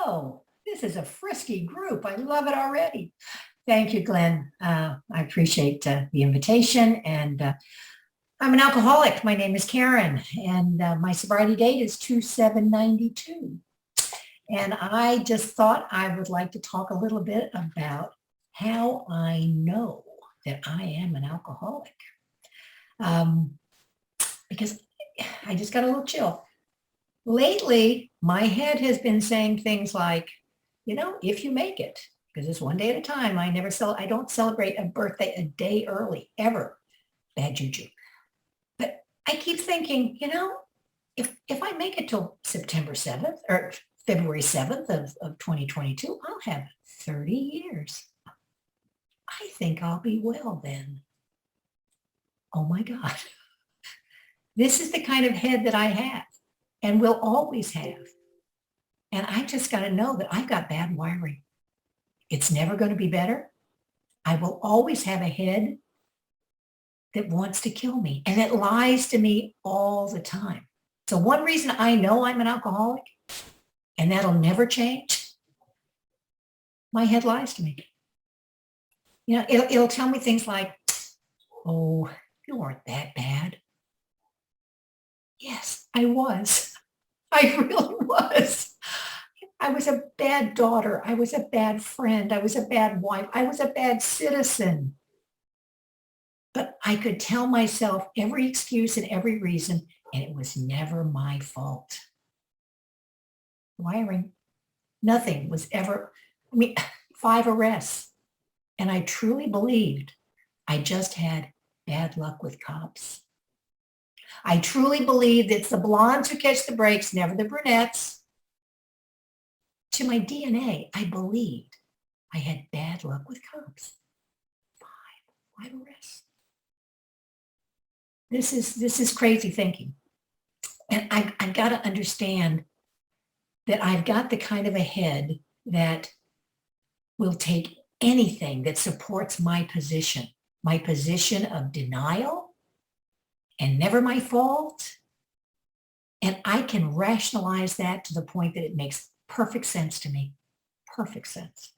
Oh, this is a frisky group. I love it already. Thank you, Glenn. I appreciate the invitation. And I'm an alcoholic. My name is Karen, and my sobriety date is 2792. And I just thought I would like to talk a little bit about how I know that I am an alcoholic. Because I just got a little chill. Lately, my head has been saying things like, if you make it, because it's one day at a time. I don't celebrate a birthday a day early, ever. Bad juju. But I keep thinking, if I make it till September 7th or February 7th of 2022, I'll have 30 years. I think I'll be well then. Oh my God. This is the kind of head that I have and will always have. And I just got to know that I've got bad wiring. It's never going to be better. I will always have a head that wants to kill me, and it lies to me all the time. So one reason I know I'm an alcoholic, and that'll never change, my head lies to me. It'll tell me things like, oh, you weren't that bad. Yes, I was. I really was. I was a bad daughter. I was a bad friend. I was a bad wife. I was a bad citizen. But I could tell myself every excuse and every reason, and it was never my fault. Wiring. Nothing was ever, 5 arrests. And I truly believed I just had bad luck with cops. I truly believed it's the blondes who catch the breaks, never the brunettes. To my DNA, I believed I had bad luck with cops. 5 arrests. This is crazy thinking. And I've got to understand that I've got the kind of a head that will take anything that supports my position of denial and never my fault. And I can rationalize that to the point that it makes perfect sense to me. Perfect sense.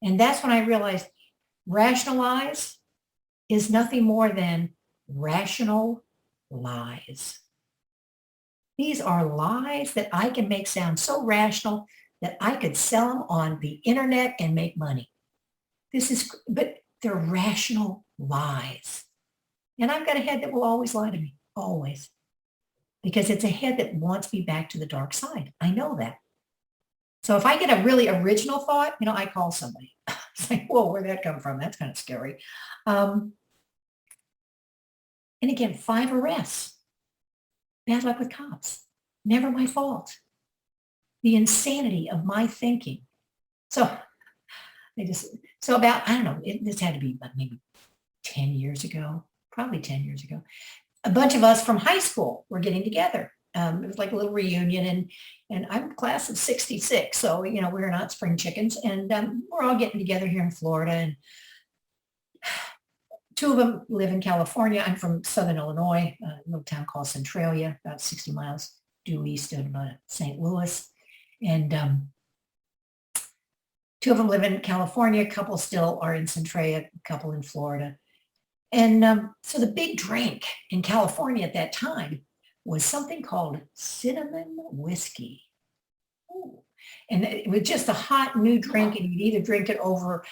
And that's when I realized rationalize is nothing more than rational lies. These are lies that I can make sound so rational that I could sell them on the internet and make money. But they're rational lies. And I've got a head that will always lie to me, always. Because it's a head that wants me back to the dark side. I know that. So if I get a really original thought, I call somebody. It's like, whoa, where'd that come from? That's kind of scary. And again, 5 arrests. Bad luck with cops. Never my fault. The insanity of my thinking. So about, I don't know, this had to be maybe 10 years ago, probably 10 years ago. A bunch of us from high school were getting together. It was like a little reunion, and I'm class of 66. So, we're not spring chickens, and we're all getting together here in Florida. And 2 of them live in California. I'm from Southern Illinois, a little town called Centralia, about 60 miles due east of St. Louis. And 2 of them live in California. A couple still are in Centralia, a couple in Florida. And so the big drink in California at that time was something called cinnamon whiskey. Ooh. And it was just a hot new drink, and you'd either drink it over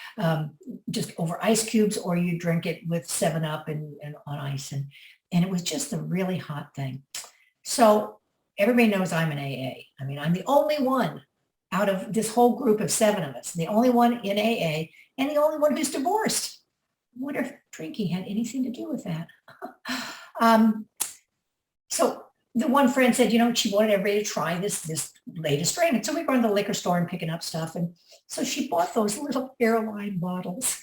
just over ice cubes, or you drink it with 7-Up and on ice. And it was just a really hot thing. So everybody knows I'm an AA. I'm the only one out of this whole group of 7 of us, the only one in AA, and the only one who's divorced. I wonder if drinking had anything to do with that. So the one friend said, she wanted everybody to try this latest drink. And so we were in the liquor store and picking up stuff. And so she bought those little airline bottles,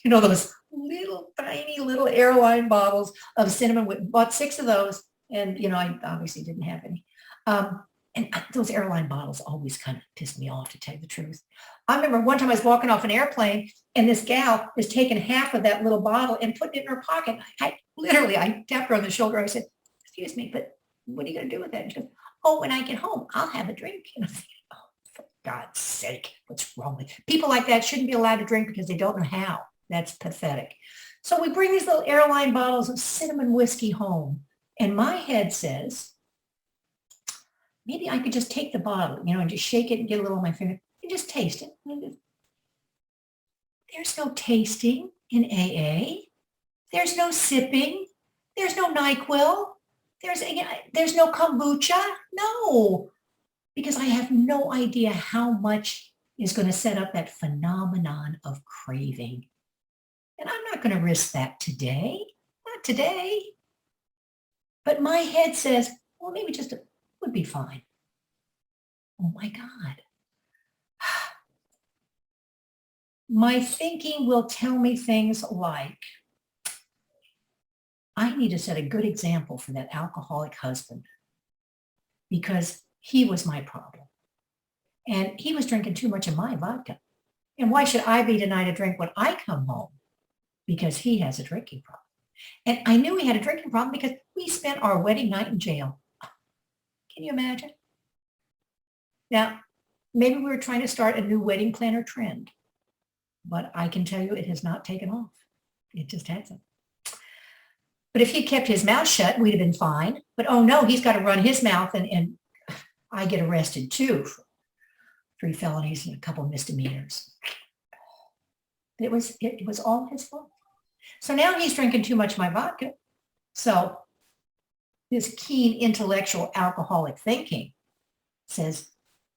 those little tiny little airline bottles of cinnamon. Bought 6 of those. And, I obviously didn't have any. And those airline bottles always kind of pissed me off, to tell you the truth. I remember one time I was walking off an airplane, and this gal was taking half of that little bottle and putting it in her pocket. I tapped her on the shoulder. I said, excuse me, but what are you going to do with that? And she goes, oh, when I get home, I'll have a drink. And I said, oh, for God's sake, what's wrong with people like that? Shouldn't be allowed to drink because they don't know how. That's pathetic. So we bring these little airline bottles of cinnamon whiskey home. And my head says, maybe I could just take the bottle, and just shake it and get a little on my finger and just taste it. There's no tasting in AA. There's no sipping. There's no NyQuil. There's no kombucha. No, because I have no idea how much is going to set up that phenomenon of craving. And I'm not going to risk that today. Not today. But my head says, well, maybe just would be fine. Oh my God. My thinking will tell me things like, I need to set a good example for that alcoholic husband because he was my problem. And he was drinking too much of my vodka. And why should I be denied a drink when I come home? Because he has a drinking problem. And I knew he had a drinking problem because we spent our wedding night in jail. Can you imagine? Now, maybe we were trying to start a new wedding planner trend, but I can tell you it has not taken off. It just hasn't. But if he kept his mouth shut, we'd have been fine. But oh no, he's got to run his mouth and I get arrested too for 3 felonies and a couple of misdemeanors. It was all his fault. So now he's drinking too much of my vodka. So this keen intellectual alcoholic thinking says,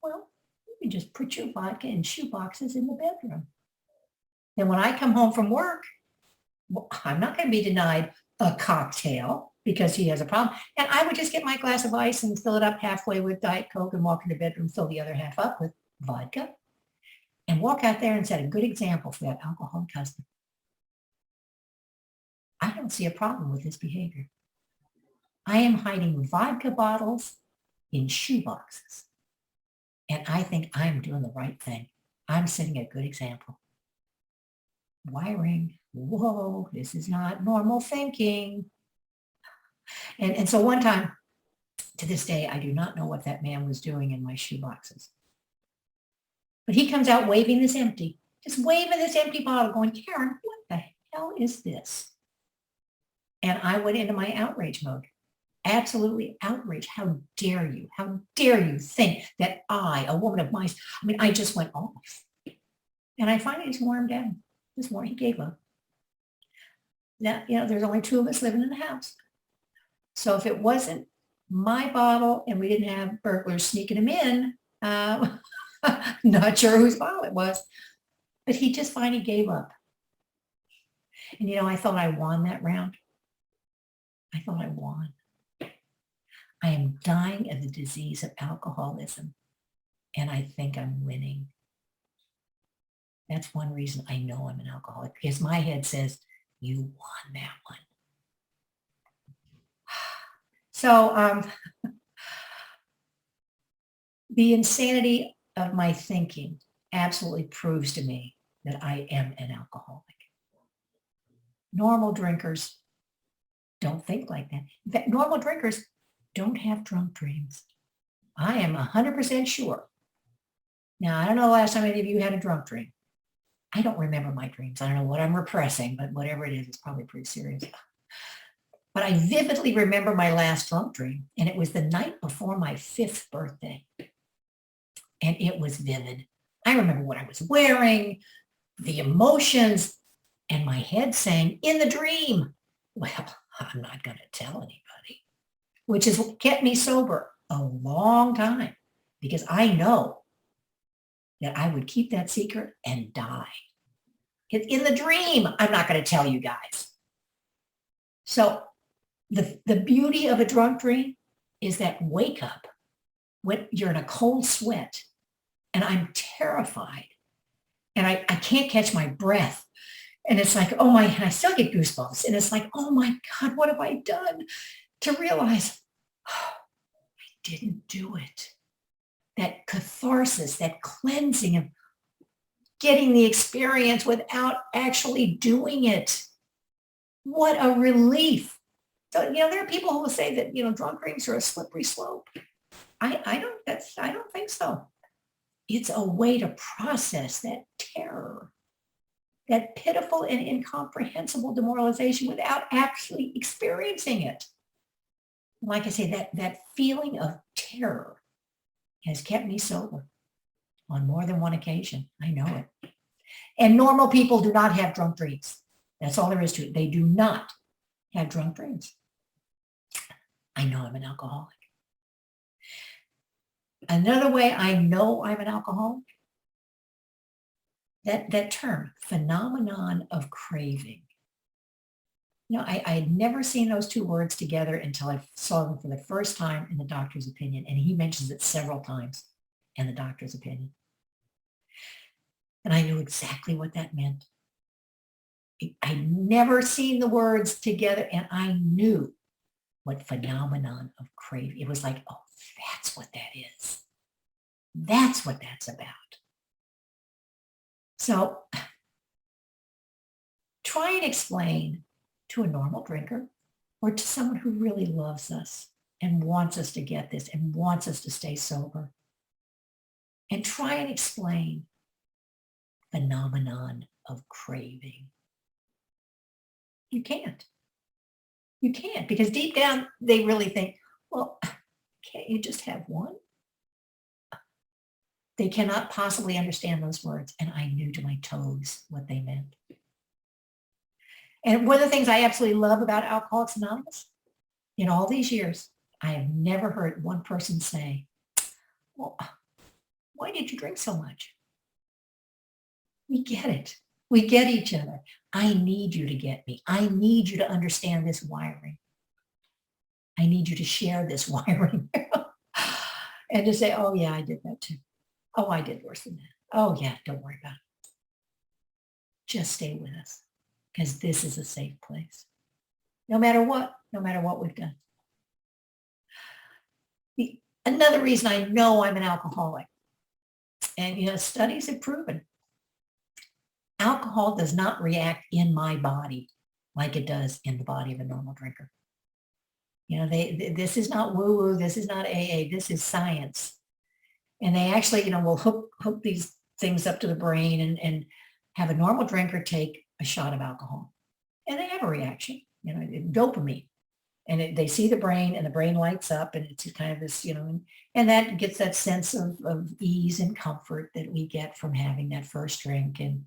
well, you can just put your vodka in shoe boxes in the bedroom. Then when I come home from work, well, I'm not going to be denied a cocktail because he has a problem. And I would just get my glass of ice and fill it up halfway with Diet Coke and walk in the bedroom, fill the other half up with vodka, and walk out there and set a good example for that alcoholic husband. I don't see a problem with this behavior. I am hiding vodka bottles in shoe boxes. And I think I'm doing the right thing. I'm setting a good example. Wiring. Whoa, this is not normal thinking. And so one time, to this day, I do not know what that man was doing in my shoe boxes. But he comes out waving this empty, just waving this empty bottle, going, Karen, what the hell is this? And I went into my outrage mode. Absolutely outraged. How dare you? How dare you think that I, a woman of my, I just went off. And I finally just wore him down. He gave up. Now, there's only 2 of us living in the house. So if it wasn't my bottle and we didn't have burglars sneaking them in, not sure whose bottle it was, but he just finally gave up. And, I thought I won that round. I thought I won. I am dying of the disease of alcoholism, and I think I'm winning. That's one reason I know I'm an alcoholic, because my head says, you won that one. So the insanity of my thinking absolutely proves to me that I am an alcoholic. Normal drinkers don't think like that. In fact, normal drinkers don't have drunk dreams. I am 100% sure. Now, I don't know the last time any of you had a drunk dream. I don't remember my dreams. I don't know what I'm repressing, but whatever it is, it's probably pretty serious. But I vividly remember my last drunk dream, and it was the night before my 5th birthday. And it was vivid. I remember what I was wearing, the emotions, and my head saying, in the dream, well, I'm not going to tell anybody, which has kept me sober a long time because I know that I would keep that secret and die. In the dream, I'm not going to tell you guys. So the beauty of a drunk dream is that wake up when you're in a cold sweat and I'm terrified and I can't catch my breath. And it's like, oh my, and I still get goosebumps. And it's like, oh my God, what have I done? To realize, oh, I didn't do it. That catharsis, that cleansing of getting the experience without actually doing it. What a relief. So, there are people who will say that, drunk dreams are a slippery slope. I don't think so. it's a way to process that terror, that pitiful and incomprehensible demoralization without actually experiencing it. Like I say, that feeling of terror has kept me sober on more than one occasion. I know it. And normal people do not have drunk dreams. That's all there is to it. They do not have drunk dreams. I know I'm an alcoholic. Another way I know I'm an alcoholic, that term, phenomenon of craving. I had never seen those two words together until I saw them for the first time in the doctor's opinion. And he mentions it several times in the doctor's opinion. And I knew exactly what that meant. I'd never seen the words together, and I knew what phenomenon of craving. It was like, oh, that's what that is. That's what that's about. So try and explain to a normal drinker or to someone who really loves us and wants us to get this and wants us to stay sober. And try and explain phenomenon of craving. You can't. You can't, because deep down they really think, well, can't you just have one? They cannot possibly understand those words. And I knew to my toes what they meant. And one of the things I absolutely love about Alcoholics Anonymous, in all these years, I have never heard one person say, well, why did you drink so much? We get it. We get each other. I need you to get me. I need you to understand this wiring. I need you to share this wiring. And to say, oh yeah, I did that too. Oh, I did worse than that. Oh yeah, don't worry about it. Just stay with us, because this is a safe place. No matter what we've done. Another reason I know I'm an alcoholic, and studies have proven, alcohol does not react in my body like it does in the body of a normal drinker. This is not woo-woo, this is not AA, this is science. And they actually, will hook these things up to the brain and have a normal drinker take a shot of alcohol. And they have a reaction, dopamine. And they see the brain, and the brain lights up, and it's kind of this, and that gets that sense of ease and comfort that we get from having that first drink. And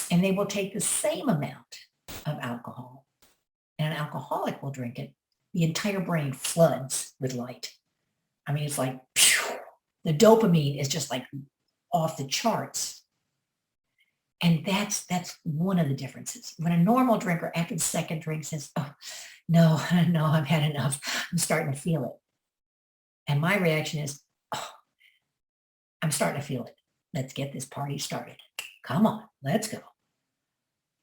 they will take the same amount of alcohol, and an alcoholic will drink it. The entire brain floods with light. I mean, it's like, phew, the dopamine is just like off the charts. And that's one of the differences. When a normal drinker after the second drink says, oh, no, I've had enough. I'm starting to feel it. And my reaction is, oh, I'm starting to feel it. Let's get this party started. Come on, let's go.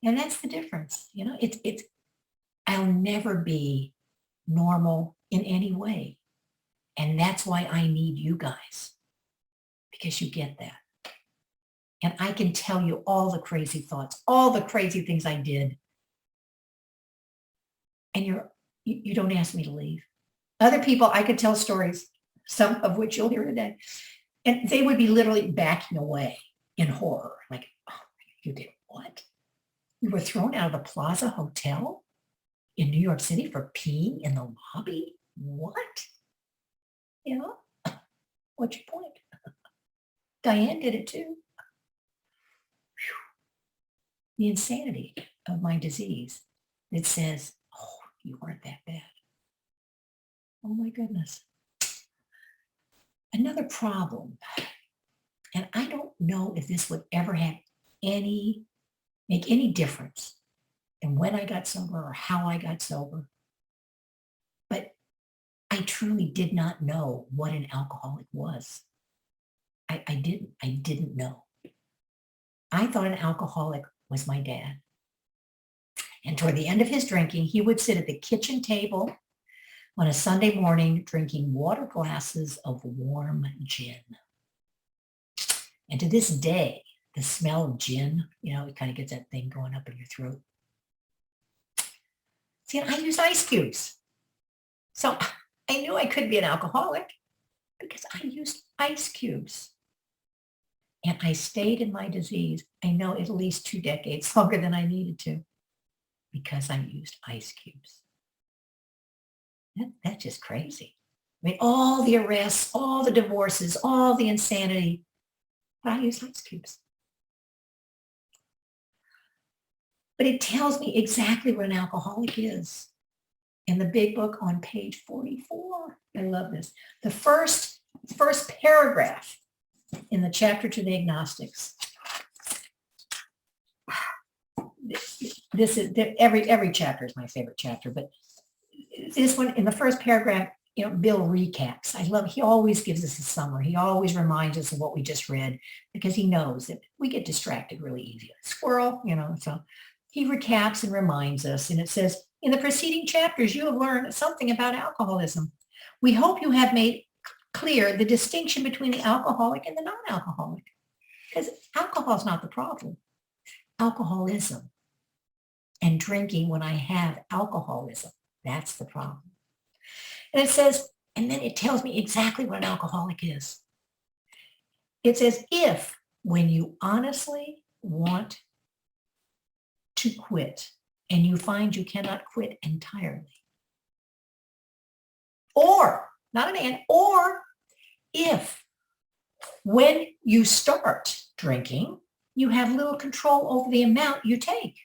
And that's the difference. It's I'll never be normal in any way. And that's why I need you guys, because you get that. And I can tell you all the crazy thoughts, all the crazy things I did. And you don't ask me to leave. Other people, I could tell stories, some of which you'll hear today, and they would be literally backing away in horror. Like, oh, you did what? You were thrown out of the Plaza Hotel in New York City for peeing in the lobby? What? What's your point? Diane did it too. The insanity of my disease that says, oh, you weren't that bad. Oh my goodness. Another problem, and I don't know if this would ever make any difference in when I got sober or how I got sober, but I truly did not know what an alcoholic was. I didn't know. I thought an alcoholic was my dad. And toward the end of his drinking, he would sit at the kitchen table on a Sunday morning drinking water glasses of warm gin. And to this day, the smell of gin, it kind of gets that thing going up in your throat. See, I use ice cubes. So I knew I could be an alcoholic because I used ice cubes. And I stayed in my disease, I know, at least 2 decades longer than I needed to because I used ice cubes. That's just crazy. I mean, all the arrests, all the divorces, all the insanity, but I used ice cubes. But it tells me exactly what an alcoholic is. In the big book on page 44, I love this. The first paragraph in the chapter to the agnostics. This is every chapter is my favorite chapter, but this one in the first paragraph, Bill recaps. I love, he always gives us a summary. He always reminds us of what we just read because he knows that we get distracted really easy. Squirrel, so he recaps and reminds us. And it says, in the preceding chapters, you have learned something about alcoholism. We hope you have made clear the distinction between the alcoholic and the non-alcoholic, because alcohol is not the problem. Alcoholism and drinking when I have alcoholism, that's the problem. And it says, and then it tells me exactly what an alcoholic is. It says, if when you honestly want to quit and you find you cannot quit entirely, or, not an and, or if when you start drinking, you have little control over the amount you take,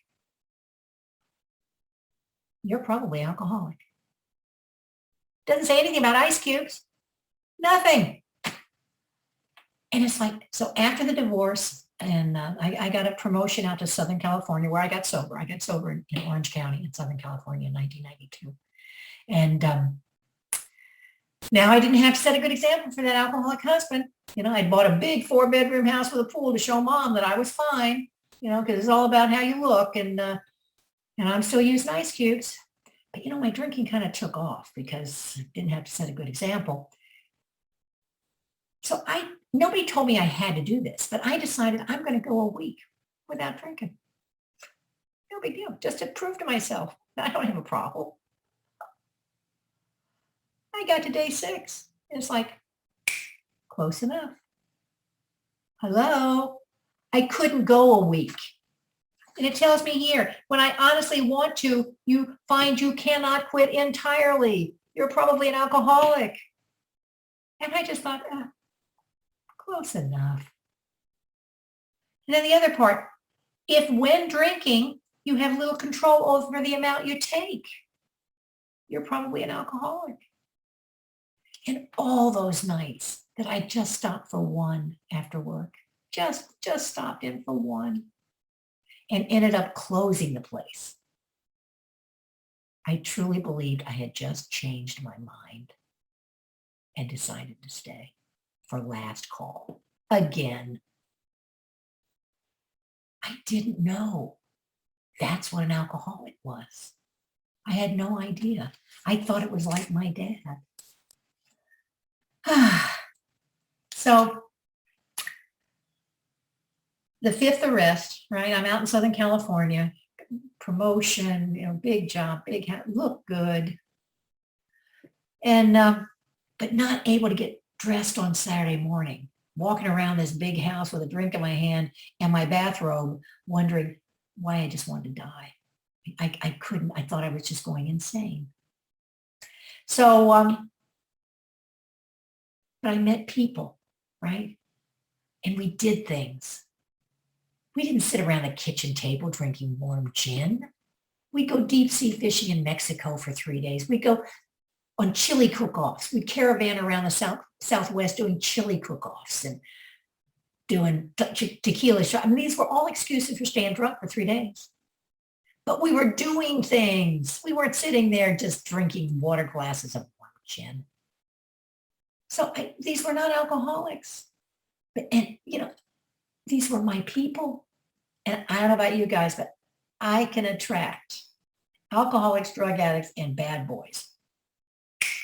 you're probably alcoholic. Doesn't say anything about ice cubes. Nothing. And it's like, so after the divorce, and I got a promotion out to Southern California where I got sober. I got sober in Orange County in Southern California in 1992. And now I didn't have to set a good example for that alcoholic husband. I'd bought a big 4-bedroom house with a pool to show mom that I was fine, because it's all about how you look. And I'm still using ice cubes. But, my drinking kind of took off because I didn't have to set a good example. So nobody told me I had to do this, but I decided I'm going to go a week without drinking. No big deal, just to prove to myself that I don't have a problem. I got to day 6. It's like, close enough. Hello? I couldn't go a week. And it tells me here, when I honestly want to, you find you cannot quit entirely. You're probably an alcoholic. And I just thought, close enough. And then the other part, if when drinking, you have little control over the amount you take, you're probably an alcoholic. And all those nights that I just stopped for one after work, just stopped in for one, and ended up closing the place, I truly believed I had just changed my mind and decided to stay for last call again. I didn't know that's what an alcoholic was. I had no idea. I thought it was like my dad. So the 5th arrest, right? I'm out in Southern California, promotion, big job, big house, look good. And, but not able to get dressed on Saturday morning, walking around this big house with a drink in my hand and my bathrobe, wondering why I just wanted to die. I couldn't, I thought I was just going insane. So, but I met people, right? And we did things. We didn't sit around the kitchen table drinking warm gin. We'd go deep sea fishing in Mexico for 3 days. We'd go on chili cook-offs. We'd caravan around the Southwest doing chili cook-offs and doing tequila shots. I mean, these were all excuses for staying drunk for 3 days. But we were doing things. We weren't sitting there just drinking water glasses of warm gin. So these were not alcoholics. And these were my people. And I don't know about you guys, but I can attract alcoholics, drug addicts, and bad boys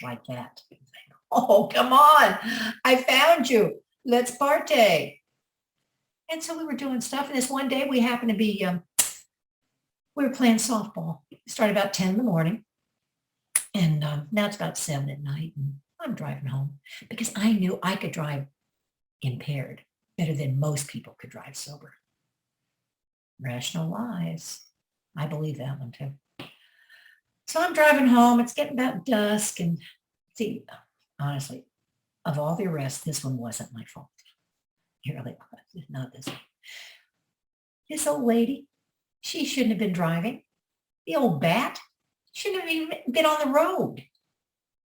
like that. Oh, come on. I found you. Let's partay. And so we were doing stuff. And this one day we happened to be, we were playing softball. It started about 10 in the morning. And now it's about 7 at night. And I'm driving home because I knew I could drive impaired. better than most people could drive sober. Rational lies. I believe that one too. So I'm driving home. It's getting about dusk. And see, honestly, of all the arrests, this one wasn't my fault. It really was. Not this one. This old lady, she shouldn't have been driving. The old bat shouldn't have even been on the road.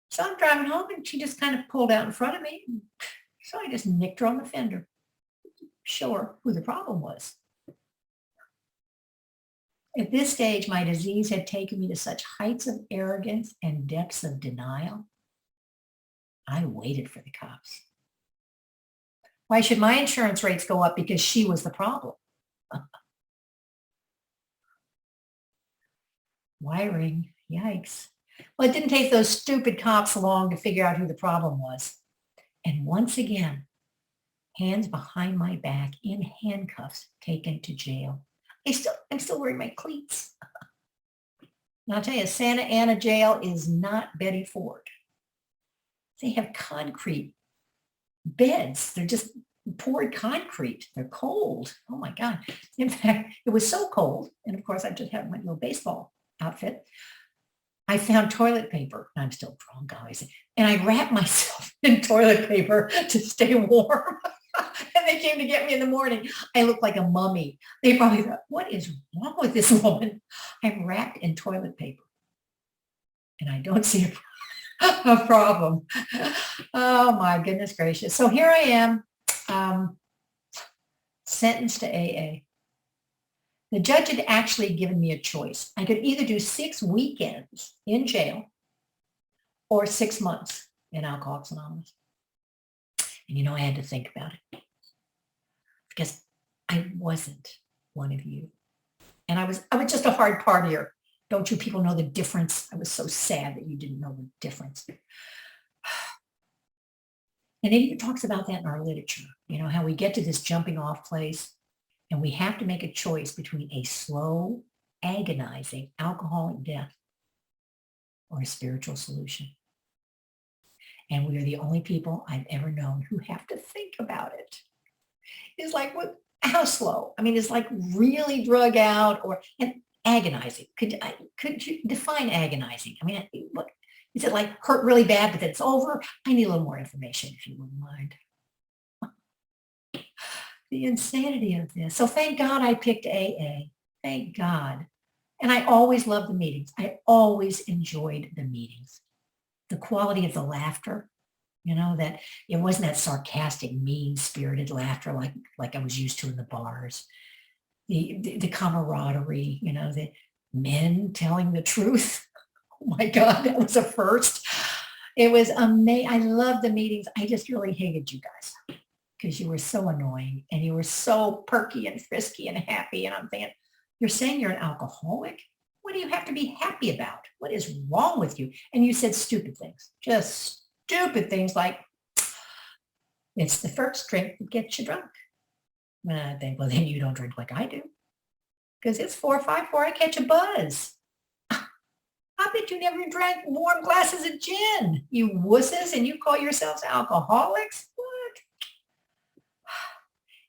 So I'm driving home and she just kind of pulled out in front of me. So I just nicked her on the fender. Show her who the problem was. At this stage, my disease had taken me to such heights of arrogance and depths of denial. I waited for the cops. Why should my insurance rates go up because she was the problem? Wiring, yikes. Well, it didn't take those stupid cops long to figure out who the problem was. And once again, hands behind my back in handcuffs, taken to jail. I'm still wearing my cleats. And I'll tell you, Santa Ana jail is not Betty Ford. They have concrete beds. They're just poured concrete. They're cold. Oh my God. In fact, it was so cold. And of course, I just had my little baseball outfit. I found toilet paper. I'm still drunk, obviously. And I wrapped myself in toilet paper to stay warm. And they came to get me in the morning. I looked like a mummy. They probably thought, what is wrong with this woman? I'm wrapped in toilet paper. And I don't see a problem. Oh my goodness gracious. So here I am, sentenced to AA. The judge had actually given me a choice. I could either do 6 weekends in jail or 6 months in Alcoholics Anonymous. And you know, I had to think about it because I wasn't one of you. And I was just a hard partier. Don't you people know the difference? I was so sad that you didn't know the difference. And it even talks about that in our literature, you know, how we get to this jumping off place and we have to make a choice between a slow, agonizing alcoholic death or a spiritual solution. And we are the only people I've ever known who have to think about it. It's like, what? How slow? I mean, it's like really drug out and agonizing. Could you define agonizing? I mean, look, is it like hurt really bad, but then it's over? I need a little more information, if you wouldn't mind. The insanity of this. So thank God I picked AA. Thank God. And I always loved the meetings. I always enjoyed the meetings. The quality of the laughter, you know, that it wasn't that sarcastic, mean-spirited laughter like I was used to in the bars. The camaraderie, you know, the men telling the truth. Oh my God, that was a first. It was amazing. I loved the meetings. I just really hated you guys because you were so annoying and you were so perky and frisky and happy. And I'm thinking, you're saying you're an alcoholic? What do you have to be happy about? What is wrong with you? And you said stupid things, just stupid things like, it's the first drink that gets you drunk. And I think, well, then you don't drink like I do. Because it's 4 or 5 before I catch a buzz. I bet you never drank warm glasses of gin, you wusses, and you call yourselves alcoholics? What?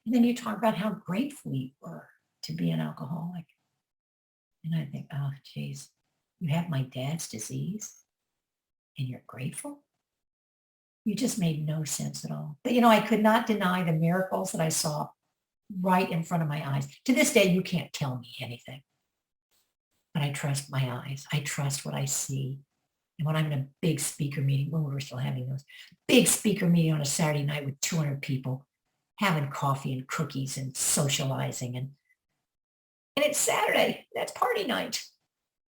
And then you talk about how grateful you were to be an alcoholic. And I think, oh, geez, you have my dad's disease and you're grateful? You just made no sense at all. But, you know, I could not deny the miracles that I saw right in front of my eyes. To this day, you can't tell me anything. But I trust my eyes. I trust what I see. And when I'm in a big speaker meeting, when we were still having those, big speaker meeting on a Saturday night with 200 people, having coffee and cookies and socializing. And it's Saturday. That's party night.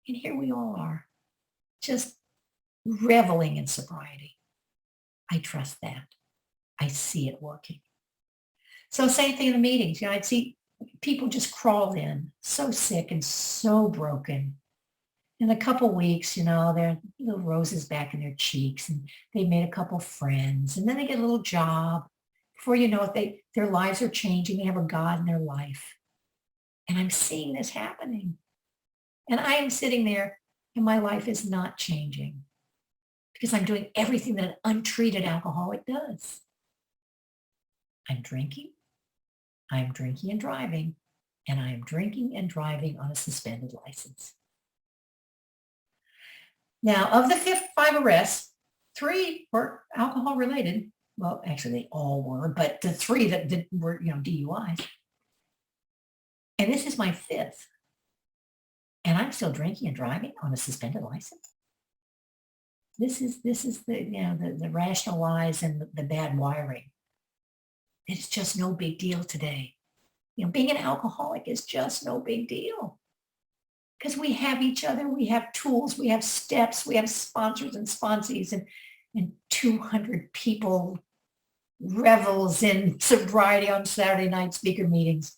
And here we all are, just reveling in sobriety. I trust that. I see it working. So same thing in the meetings. You know, I'd see people just crawl in, so sick and so broken. In a couple of weeks, you know, their little roses back in their cheeks, and they made a couple friends, and then they get a little job. Before you know it, their lives are changing. They have a God in their life. And I'm seeing this happening. And I am sitting there and my life is not changing because I'm doing everything that an untreated alcoholic does. I'm drinking. I am drinking and driving, and I am drinking and driving on a suspended license. Now, of the 5 arrests, 3 were alcohol related. Well, actually, they all were, but the 3 that were, DUIs. And this is my 5th. And I'm still drinking and driving on a suspended license. This is the rational lies and the bad wiring. It's just no big deal today. Being an alcoholic is just no big deal because we have each other, we have tools, we have steps, we have sponsors and sponsees and 200 people revels in sobriety on Saturday night speaker meetings.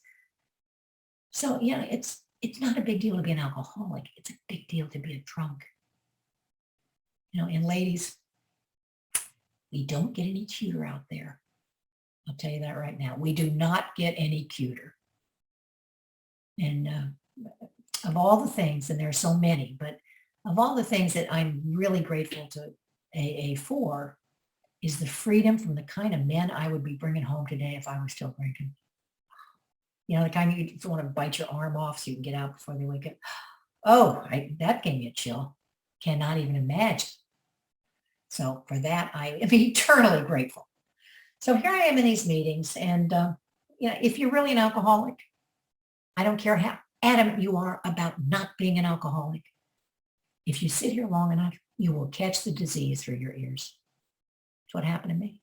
So, it's not a big deal to be an alcoholic. It's a big deal to be a drunk. And ladies, we don't get any cuter out there. I'll tell you that right now. We do not get any cuter. And of all the things, and there are so many, but of all the things that I'm really grateful to AA for is the freedom from the kind of men I would be bringing home today if I were still drinking. The kind you want to bite your arm off so you can get out before they wake up. Oh, that gave me a chill. Cannot even imagine. So for that, I am eternally grateful. So here I am in these meetings, and if you're really an alcoholic, I don't care how adamant you are about not being an alcoholic. If you sit here long enough, you will catch the disease through your ears. That's what happened to me.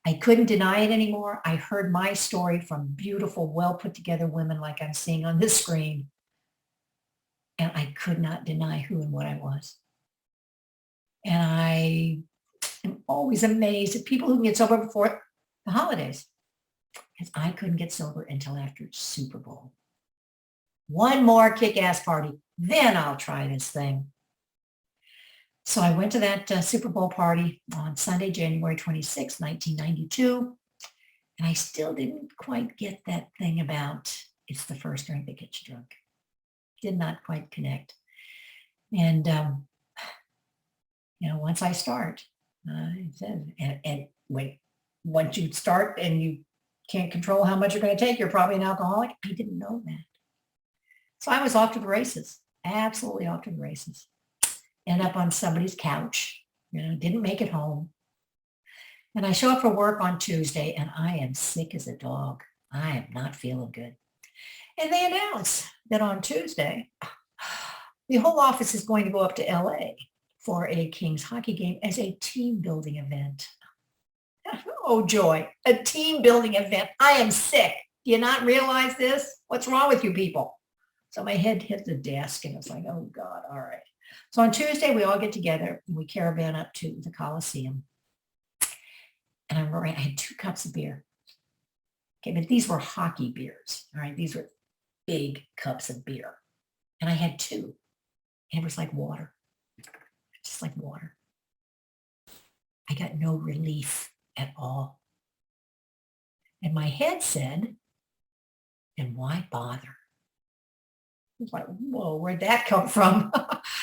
I couldn't deny it anymore. I heard my story from beautiful, well put together women like I'm seeing on this screen, and I could not deny who and what I was. And I am always amazed at people who can get sober before the holidays, because I couldn't get sober until after Super Bowl. One more kick-ass party, then I'll try this thing. So I went to that Super Bowl party on Sunday, January 26, 1992, and I still didn't quite get that thing about it's the first drink that gets you drunk. Did not quite connect. And, once I start, and once you start and you can't control how much you're going to take, you're probably an alcoholic. I didn't know that. So I was off to the races, absolutely off to the races. End up on somebody's couch, didn't make it home. And I show up for work on Tuesday and I am sick as a dog. I am not feeling good. And they announce that on Tuesday, the whole office is going to go up to LA for a Kings hockey game as a team building event. Oh, joy, a team building event. I am sick. Do you not realize this? What's wrong with you people? So my head hit the desk and it's like, oh God, all right. So on Tuesday, we all get together and we caravan up to the Coliseum. And I remember I had 2 cups of beer. Okay, but these were hockey beers. All right, these were big cups of beer. And I had 2. And it was like water, just like water. I got no relief at all. And my head said, then why bother? I was like, whoa, where'd that come from?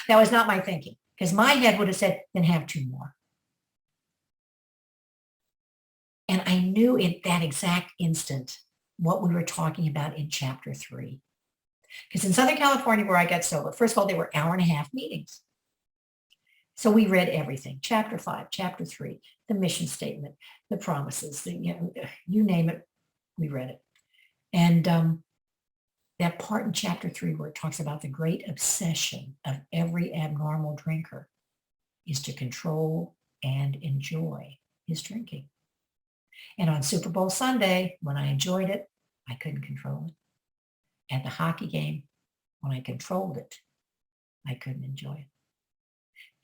That was not my thinking, because my head would have said, then have 2 more. And I knew in that exact instant what we were talking about in chapter 3. Because in Southern California, where I got sober, first of all, they were 1.5-hour meetings. So we read everything, chapter 5, chapter 3, the mission statement, the promises, you name it, we read it. And that part in chapter 3 where it talks about the great obsession of every abnormal drinker is to control and enjoy his drinking. And on Super Bowl Sunday, when I enjoyed it, I couldn't control it. At the hockey game, when I controlled it, I couldn't enjoy it.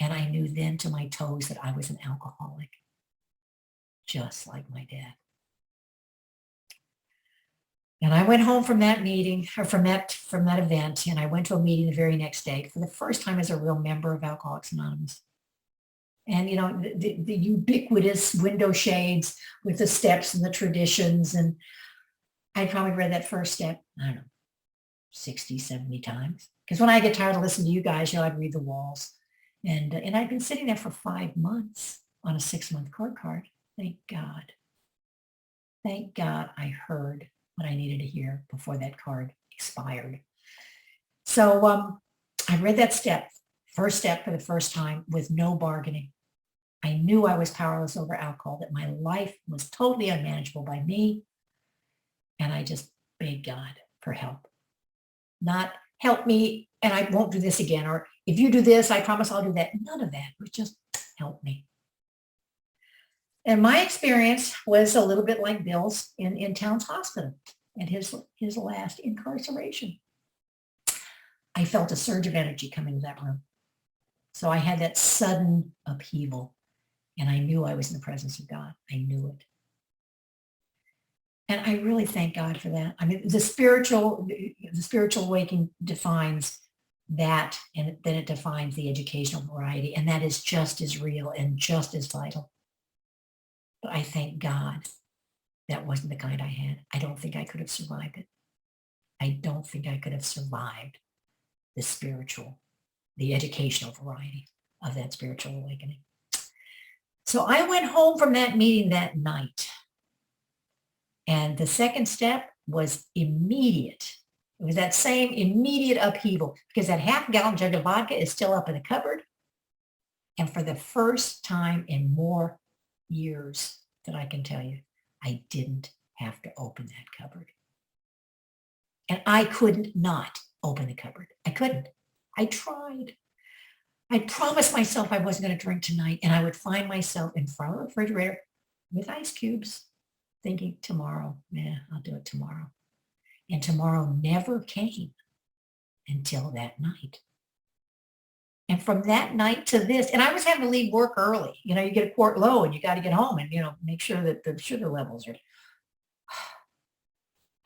And I knew then to my toes that I was an alcoholic, just like my dad. And I went home from that meeting, or from that event, and I went to a meeting the very next day for the first time as a real member of Alcoholics Anonymous. And, the ubiquitous window shades with the steps and the traditions. And I probably read that first step, I don't know, 60, 70 times. Because when I get tired of listening to you guys, I'd read the walls. And I'd been sitting there for 5 months on a 6-month court card. Thank God. Thank God I heard what I needed to hear before that card expired. So I read that first step for the first time with no bargaining. I knew I was powerless over alcohol, that my life was totally unmanageable by me. And I just begged God for help. Not help me and I won't do this again. Or if you do this, I promise I'll do that. None of that. It was just help me. And my experience was a little bit like Bill's in Towns Hospital and his last incarceration. I felt a surge of energy coming to that room. So I had that sudden upheaval, and I knew I was in the presence of God. I knew it. And I really thank God for that. I mean, the spiritual awakening defines that, and then it defines the educational variety, and that is just as real and just as vital. But I thank God that wasn't the kind I had. I don't think I could have survived it. I don't think I could have survived the educational variety of that spiritual awakening. So I went home from that meeting that night. And the second step was immediate. It was that same immediate upheaval because that half-gallon jug of vodka is still up in the cupboard. And for the first time in more years that I can tell you, I didn't have to open that cupboard. And I couldn't not open the cupboard. I couldn't. I tried. I promised myself I wasn't going to drink tonight, and I would find myself in front of the refrigerator with ice cubes, thinking tomorrow, I'll do it tomorrow. And tomorrow never came until that night. And from that night to this, and I was having to leave work early. You know, you get a quart low and you got to get home and, make sure that the sugar levels are.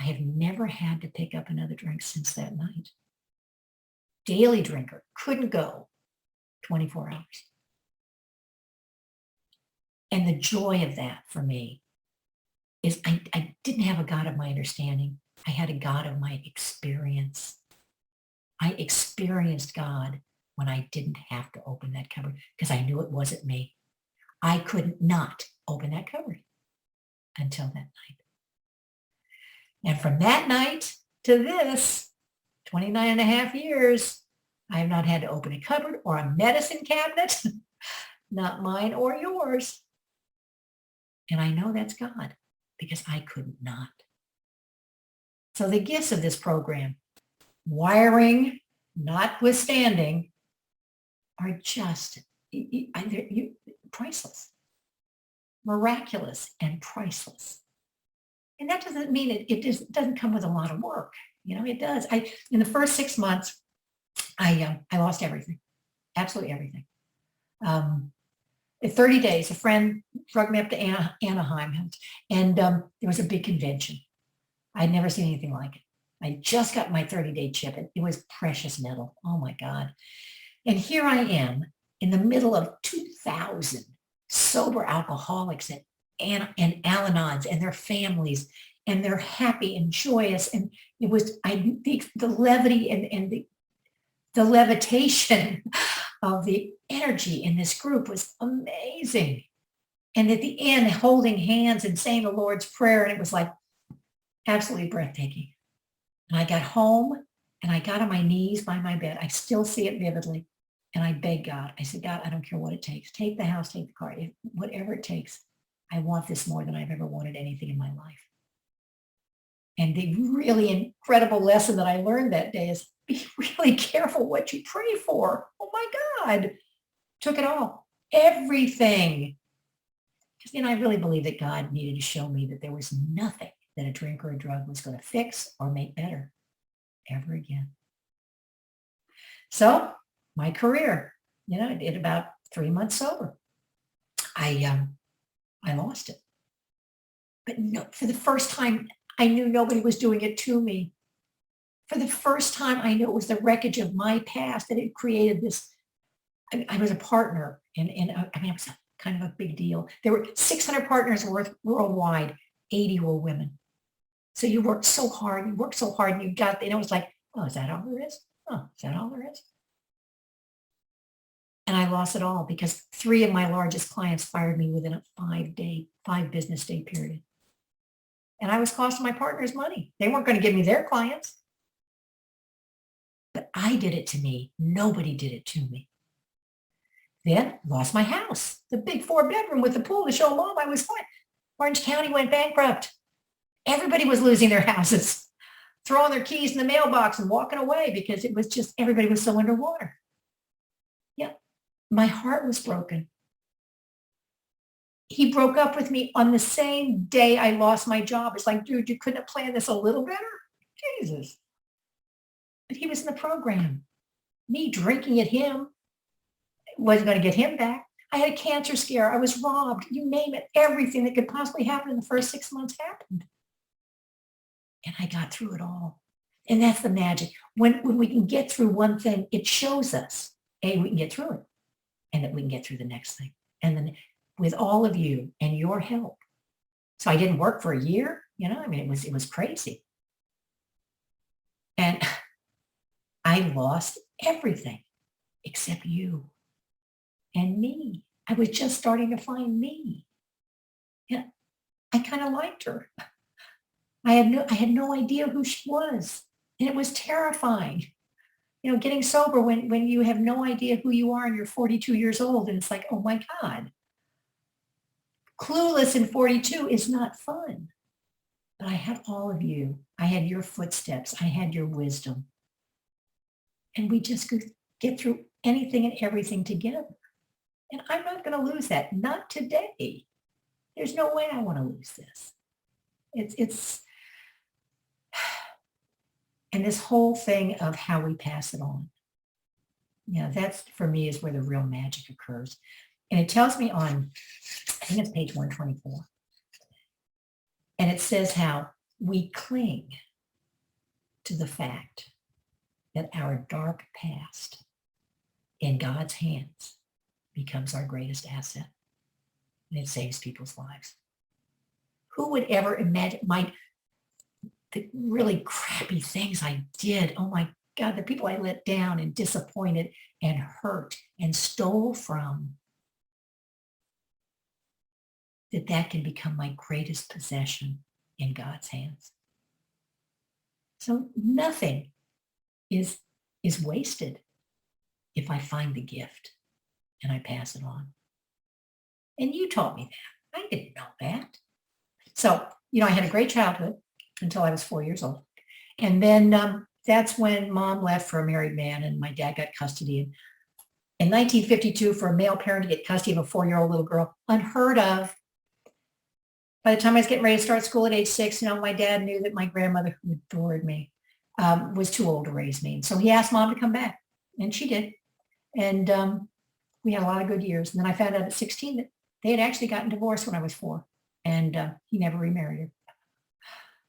I have never had to pick up another drink since that night. Daily drinker, couldn't go 24 hours. And the joy of that for me is I didn't have a God of my understanding. I had a God of my experience. I experienced God when I didn't have to open that cupboard because I knew it wasn't me. I could not open that cupboard until that night. And from that night to this, 29 and a half years, I have not had to open a cupboard or a medicine cabinet, not mine or yours. And I know that's God because I could not. So the gifts of this program, wiring notwithstanding, are just priceless, miraculous and priceless. And that doesn't mean it just doesn't come with a lot of work. It does. In the first 6 months, I lost everything, absolutely everything. In 30 days, a friend drugged me up to Anaheim, and there was a big convention. I'd never seen anything like it. I just got my 30-day chip, and it was precious metal. Oh my God. And here I am in the middle of 2,000 sober alcoholics and Al-Anons and their families, and they're happy and joyous. And it was the levity and the levitation of the energy in this group was amazing. And at the end, holding hands and saying the Lord's Prayer, and it was like absolutely breathtaking. And I got home and I got on my knees by my bed. I still see it vividly. And I begged God. I said, God, I don't care what it takes. Take the house, take the car, whatever it takes. I want this more than I've ever wanted anything in my life. And the really incredible lesson that I learned that day is be really careful what you pray for. Oh my God. Took it all. Everything. Because, I really believe that God needed to show me that there was nothing that a drink or a drug was going to fix or make better ever again. So my career, I did about 3 months sober. I lost it. But no, for the first time, I knew nobody was doing it to me. For the first time, I knew it was the wreckage of my past that had created this. I was a partner, and it was kind of a big deal. There were 600 partners worldwide, 80 were women. So you worked so hard, and you got, and it was like, oh, is that all there is? Oh, is that all there is? And I lost it all because 3 of my largest clients fired me within a 5 business day period. And I was costing my partners money. They weren't going to give me their clients. But I did it to me. Nobody did it to me. Then lost my house, the big 4-bedroom with the pool to show mom I was fine. Orange County went bankrupt. Everybody was losing their houses, throwing their keys in the mailbox and walking away because it was just, everybody was so underwater. Yeah, my heart was broken. He broke up with me on the same day I lost my job. It's like, dude, you couldn't have planned this a little better? Jesus. But he was in the program. Me drinking at him wasn't going to get him back. I had a cancer scare. I was robbed. You name it. Everything that could possibly happen in the first 6 months happened. And I got through it all. And that's the magic. When we can get through one thing, it shows us, A, we can get through it, and that we can get through the next thing. And then with all of you and your help. So I didn't work for a year, I mean, it was crazy. And I lost everything except you and me. I was just starting to find me. Yeah, I kind of liked her. I had no idea who she was. And it was terrifying. Getting sober when you have no idea who you are and you're 42 years old. And it's like, oh my God. Clueless in 42 is not fun. But I have all of you. I had your footsteps. I had your wisdom. And we just could get through anything and everything together. And I'm not going to lose that. Not today. There's no way I want to lose this. It's and this whole thing of how we pass it on. That's for me is where the real magic occurs. And it tells me on, I think it's page 124. And it says how we cling to the fact that our dark past in God's hands becomes our greatest asset. And it saves people's lives. Who would ever imagine the really crappy things I did? Oh my God, the people I let down and disappointed and hurt and stole from, that can become my greatest possession in God's hands. So nothing is wasted if I find the gift and I pass it on. And you taught me that. I didn't know that. So, I had a great childhood until I was 4 years old. And then that's when mom left for a married man and my dad got custody. And in 1952, for a male parent to get custody of a 4-year-old little girl, unheard of. By the time I was getting ready to start school at age 6, my dad knew that my grandmother, who adored me, was too old to raise me. And so he asked mom to come back, and she did. And we had a lot of good years. And then I found out at 16 that they had actually gotten divorced when I was 4, and he never remarried her.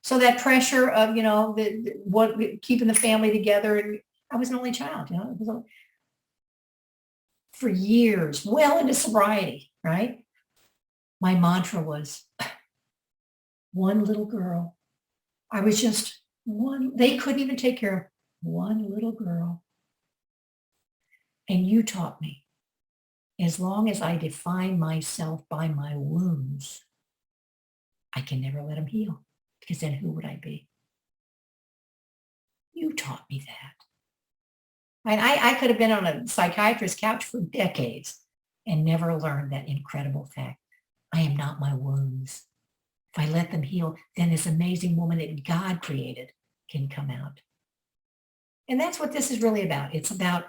So that pressure of, keeping the family together, and I was an only child, it was for years, well into sobriety, right? My mantra was one little girl. I was just one. They couldn't even take care of one little girl. And you taught me, as long as I define myself by my wounds, I can never let them heal, because then who would I be? You taught me that. I could have been on a psychiatrist's couch for decades and never learned that incredible fact. I am not my wounds. If I let them heal, then this amazing woman that God created can come out. And that's what this is really about. It's about,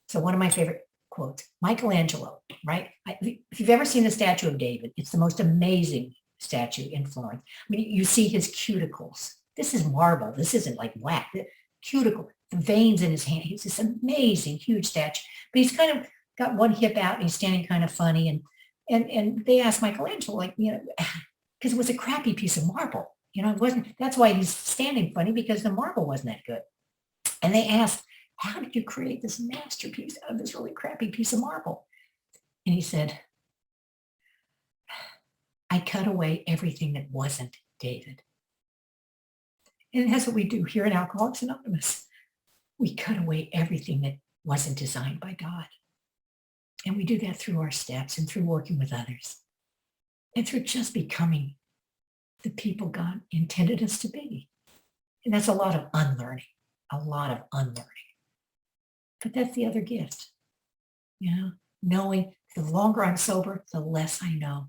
so one of my favorite quotes, Michelangelo, right? If you've ever seen the statue of David, it's the most amazing statue in Florence. I mean, you see his cuticles. This is marble. This isn't like wax. The cuticle, the veins in his hand. He's this amazing, huge statue. But he's kind of got one hip out and he's standing kind of funny. And they asked Michelangelo, because it was a crappy piece of marble. It wasn't, that's why he's standing funny, because the marble wasn't that good. And they asked, how did you create this masterpiece out of this really crappy piece of marble? And he said, I cut away everything that wasn't David. And that's what we do here in Alcoholics Anonymous. We cut away everything that wasn't designed by God. And we do that through our steps and through working with others and through just becoming the people God intended us to be. And that's a lot of unlearning, a lot of unlearning. But that's the other gift, knowing the longer I'm sober, the less I know.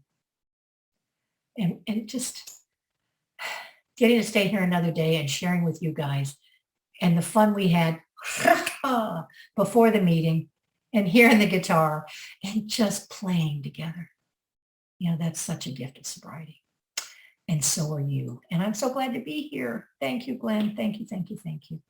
And just getting to stay here another day and sharing with you guys and the fun we had before the meeting and hearing the guitar and just playing together. That's such a gift of sobriety. And so are you. And I'm so glad to be here. Thank you, Glenn. Thank you, thank you, thank you.